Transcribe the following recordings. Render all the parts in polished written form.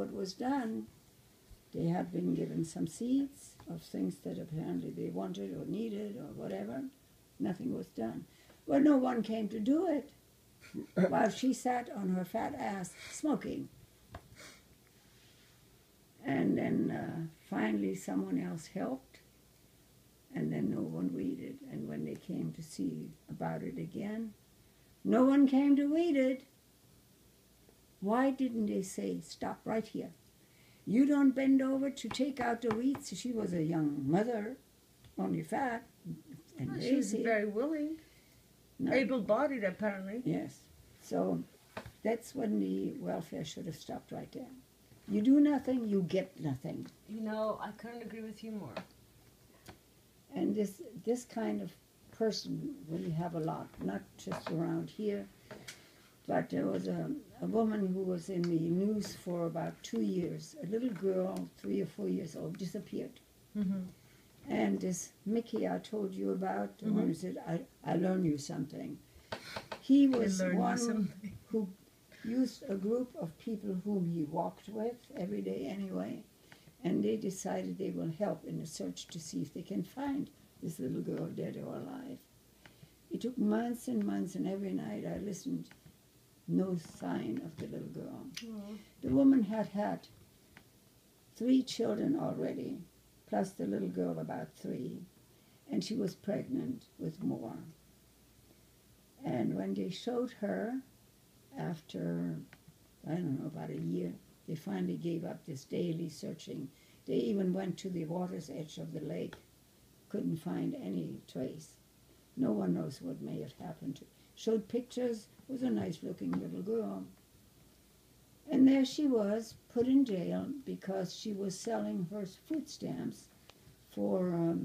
what was done, they had been given some seeds of things that apparently they wanted or needed or whatever. Nothing was done. Well, no one came to do it while she sat on her fat ass smoking. And then finally someone else helped, and then no one weeded. And when they came to see about it again, no one came to weed it. Why didn't they say, stop right here? You don't bend over to take out the weeds. She was a young mother, only fat and Well, lazy. she was very willing, able-bodied apparently. Yes. So that's when the welfare should have stopped right there. You do nothing, you get nothing. You know, I couldn't agree with you more. And this kind of person we have a lot, not just around here, but there was a woman who was in the news for about 2 years. A little girl, 3 or 4 years old, disappeared. Mm-hmm. And this Mickey I told you about, the one who said, I learn you something. He was one who used a group of people whom he walked with every day anyway, and they decided they will help in the search to see if they can find this little girl dead or alive. It took months and months, and every night I listened. No sign of the little girl. Aww. The woman had had 3 children already, plus the little girl about 3, and she was pregnant with more. And when they showed her, after, I don't know, about a year, they finally gave up this daily searching. They even went to the water's edge of the lake, couldn't find any trace. No one knows what may have happened to her. Showed pictures, was a nice-looking little girl. And there she was, put in jail because she was selling her food stamps for,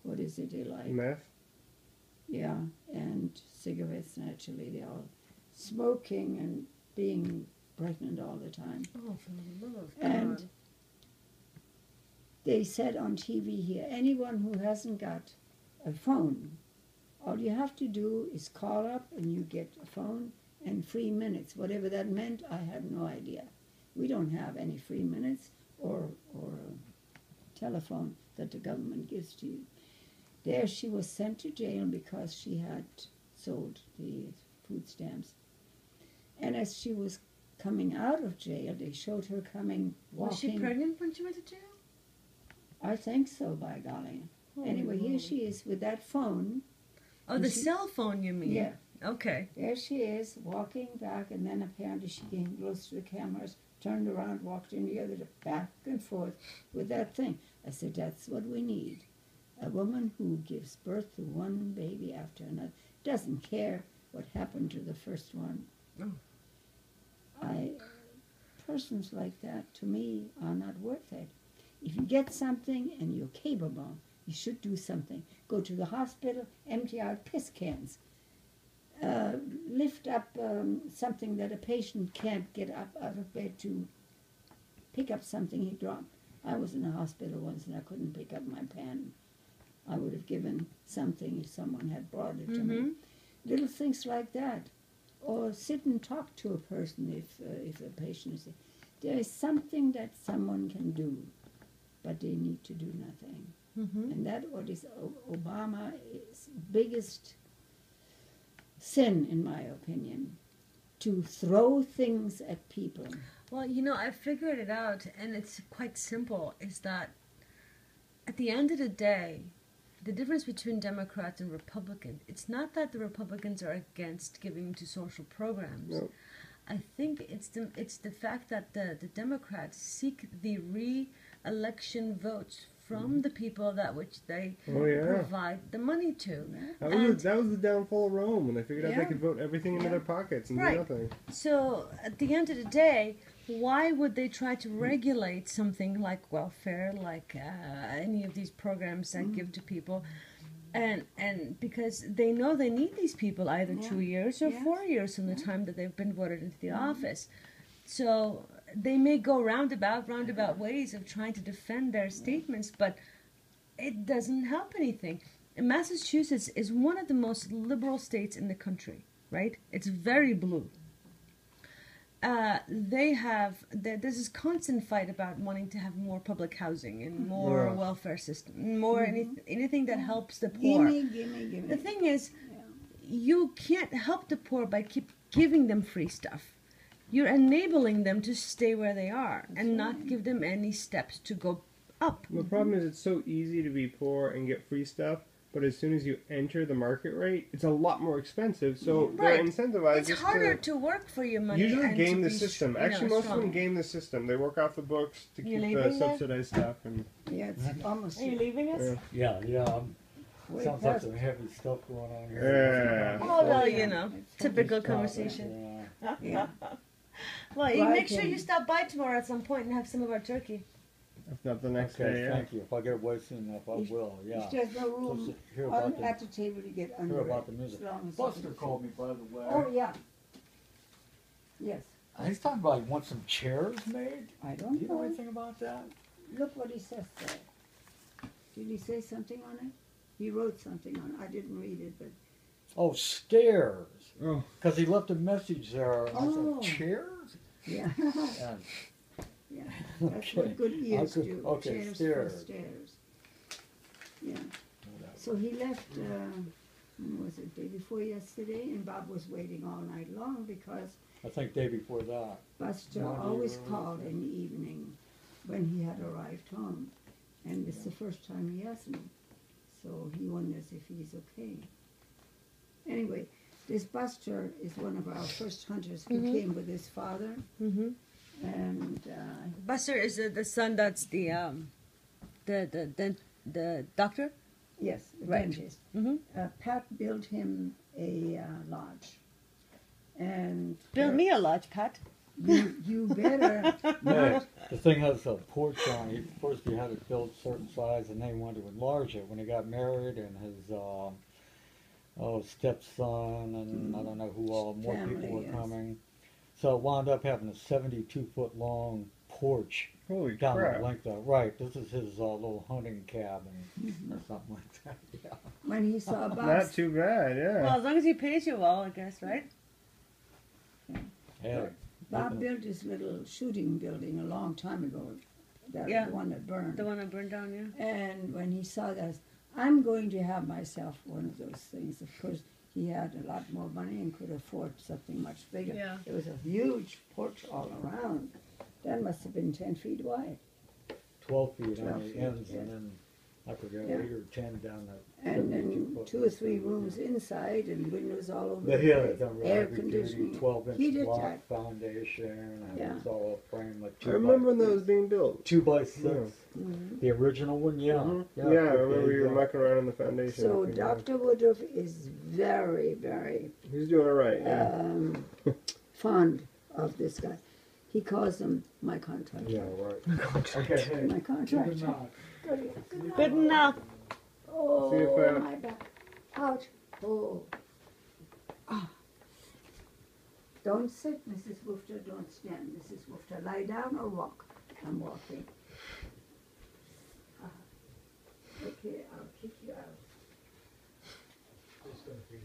what is it they like? Meth? Yeah, and cigarettes, naturally. They're all smoking and being pregnant all the time. Oh, for the love of God. And they said on TV here, anyone who hasn't got a phone, all you have to do is call up and you get a phone and free minutes. Whatever that meant, I had no idea. We don't have any free minutes or telephone that the government gives to you. There she was sent to jail because she had sold the food stamps. And as she was coming out of jail, they showed her walking. Was she pregnant when she went to jail? I think so, by golly. Anyway, here she is with that phone. Oh, the cell phone, you mean? Yeah. Okay. There she is, walking back, and then apparently she came close to the cameras, turned around, walked in the other, back and forth with that thing. I said, that's what we need. A woman who gives birth to one baby after another, doesn't care what happened to the first one. Oh. Persons like that, to me, are not worth it. If you get something and you're capable, you should do something. Go to the hospital, empty out piss cans. Lift up something that a patient can't get up out of bed to pick up something he dropped. I was in a hospital once and I couldn't pick up my pen. I would have given something if someone had brought it to me. Little things like that. Or sit and talk to a person if a patient is... There is something that someone can do, but they need to do nothing. And that what is Obama's biggest sin, in my opinion, to throw things at people. Well, you know, I figured it out, and it's quite simple, is that at the end of the day, the difference between Democrats and Republicans, it's not that the Republicans are against giving to social programs. No. I think it's the fact that the Democrats seek the re-election votes from the people that which they provide the money to. That was the downfall of Rome, when they figured out they could vote everything into their pockets and do nothing. So at the end of the day, why would they try to regulate something like welfare, like any of these programs that give to people? And because they know they need these people either 2 years or 4 years from the time that they've been voted into the office. So they may go roundabout ways of trying to defend their statements, but it doesn't help anything. And Massachusetts is one of the most liberal states in the country, right? It's very blue. there's this constant fight about wanting to have more public housing and more Yeah. welfare system, more anything that helps the poor. Gimme. The thing is, Yeah. you can't help the poor by keep giving them free stuff. You're enabling them to stay where they are and not give them any steps to go up. The problem is it's so easy to be poor and get free stuff, but as soon as you enter the market rate, it's a lot more expensive. So Right. they're incentivized It's just harder to to work for your money. usually and game to the be, system. you know, Actually, most of strong. them game the system. They work off the books to You keep leaving the there? subsidized stuff. And Yeah, it's almost Are you leaving us? Yeah. Yeah. way Sounds like past. some heavy stuff going on here. Yeah. Oh, well, yeah. you know, It's typical Stop it. conversation. Yeah. Yeah. Well, you Well, I make sure can- you stop by tomorrow at some point and have some of our turkey. if not the next Okay, day, yeah. thank you. If I get away soon enough, I If- will. Yeah. If there's no room Just hear about on, the- at the table to get under Hear about it, the music. as long as Buster it's- called me, by the way. Oh, yeah. Yes. He's talking about he wants some chairs made. I Do don't you know know. anything about that? Look what he says there. Did he say something on it? He wrote something on it. I didn't read it, but Oh, stairs. Oh, Because he left a message there. And I Oh. said, chairs? yeah. And Yeah, that's Okay. what good ears Okay, do. okay, Chairs stairs. for stairs. Yeah. So he left, when was it, day before yesterday, and Bob was waiting all night long because I think day before that. Buster Monday always or called Wednesday. in the evening when he had arrived home. And it's the first time he hasn't. So he wonders if he's okay. Anyway, this Buster is one of our first hunters who came with his father. Mm-hmm. And Buster is the son that's the doctor? yes, the Right. dentist. Mm-hmm. Pat built him a lodge. And Build me a lodge, Pat. you better No, the thing has a porch on it. First he had it built certain size and then he wanted to enlarge it when he got married and his stepson and I don't know who all, more Family, people were yes. coming. So it wound up having a 72-foot long porch holy down crap. the length of it. Right, this is his little hunting cabin or something like that. Yeah. when he saw Not Bob. too bad, yeah. Well, as long as he pays you well, I guess, right? Yeah. Bob built this little shooting building a long time ago. That Yeah. the one that burned. The one that burned down, yeah. And when he saw that, I'm going to have myself one of those things. Of course, he had a lot more money and could afford something much bigger. Yeah. It was a huge porch all around. That must have been 10 feet wide. 12 feet 12 on the feet, ends yeah. and then I forget, Yeah. 8 or 10 down the And then 72-foot 2 or 3 rooms inside and windows all over The the hill place. is done with Air heavy duty, conditioning. 12-inch He block did that. foundation, and Yeah. it's all framed like I 2 remember by when that was being built. 2 by 6. Yeah. Mhm. The original one, yeah. Mhm. Yeah, Yeah, I good remember day, you were yeah. mucking around in the foundation. So I think, Dr. Woodruff is very, very He's doing all right, yeah. fond of this guy. He calls him my contractor. Yeah, right. Okay, hey, My good contractor. night. Good enough. Oh, See you, Pat. my back. Ouch. Oh. Ah. Don't sit, Mrs. Woofter. Don't stand, Mrs. Woofter. Lie down or walk. I'm walking. Okay, I'll kick you out. It's gonna be